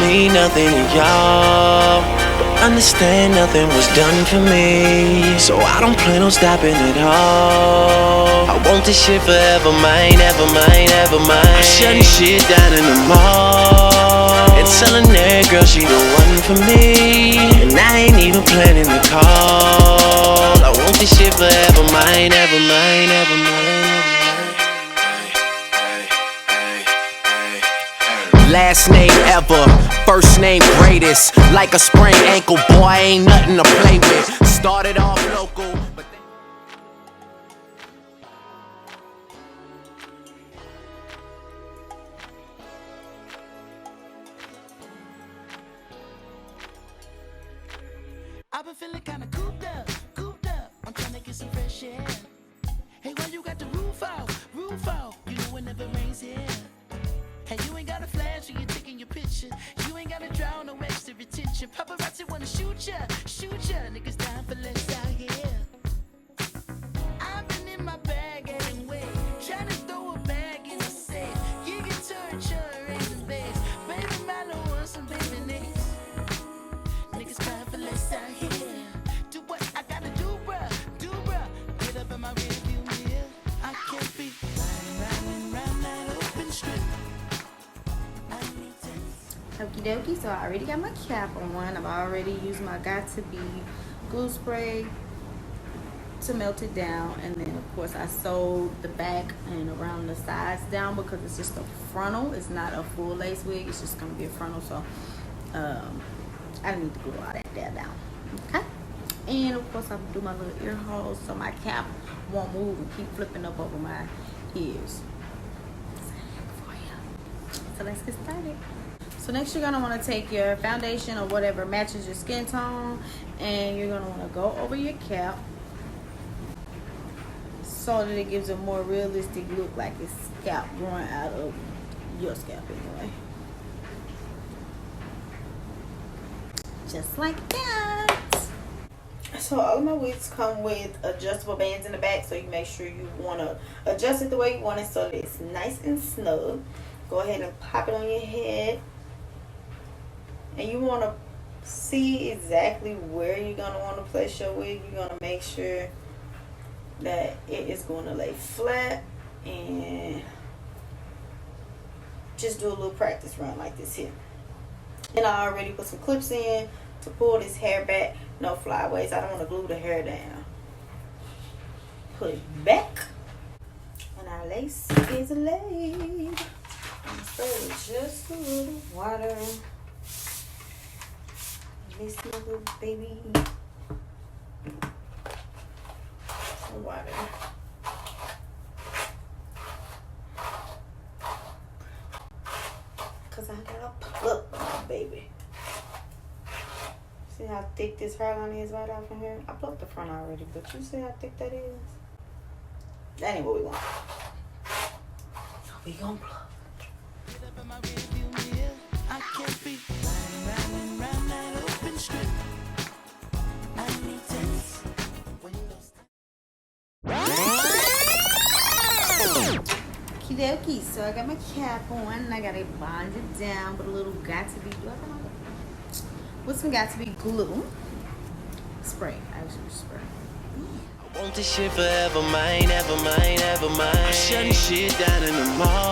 mean nothing to y'all, but understand nothing was done for me. So I don't plan on stopping at all. I want this shit forever, mine, ever mine, ever mine. I'm shutting shit down in the mall and telling that girl she the one for me, and I ain't even planning to call. I want this shit forever, mine, ever mine, ever mine. Last name ever, first name greatest. Like a sprained ankle, boy, ain't nothing to play with. Started off local, but then I've been feeling kinda cooped up, cooped up. I'm trying to get some fresh air. Hey, why you got the roof out, roof out? You know it never rains here. Hey, you ain't got a flash when you're taking your picture. You ain't gotta draw no extra attention. Paparazzi wanna shoot ya, shoot ya. Niggas down for less out here. I've been in my bag anyway, trying to throw a bag in the safe. You can turn raising base. Baby, man, I want some baby names. Niggas crying for less out here. Do what I gotta do, bruh, do bruh. Get up in my rearview mirror. I can't be riding round that open strip. Okie dokie, so I already got my cap on. I've already used my Got To Be glue spray to melt it down, and then of course I sewed the back and around the sides down because it's just a frontal. It's not a full lace wig, it's just gonna be a frontal, so I didn't need to glue all that there down. Okay, and of course I'll do my little ear holes so my cap won't move and keep flipping up over my ears. So let's get started. So next you're gonna want to take your foundation or whatever matches your skin tone, and you're gonna want to go over your cap so that it gives a more realistic look, like it's scalp growing out of your scalp anyway. Just like that. So all of my wigs come with adjustable bands in the back, so you make sure you want to adjust it the way you want it so that it's nice and snug. Go ahead and pop it on your head. And you want to see exactly where you're going to want to place your wig. You're going to make sure that it is going to lay flat, and just do a little practice run like this here. And I already put some clips in to pull this hair back. No flyaways. I don't want to glue the hair down. Put it back. And our lace is laid. I'm spray with just a little water. This little baby. Some water. Cause I gotta pluck my baby. See how thick this hairline is right out from here? I plucked the front already, but you see how thick that is? That ain't what we want. So we gonna pluck. I can't be riding round that open strip. I need tennis. Okie, so I got my cap on and I got it bonded down with a little Got To Be with some Got To Be glue spray. I actually spray. I want this shit forever, mine, ever mine, ever mine. I'm shutting shit down in the mall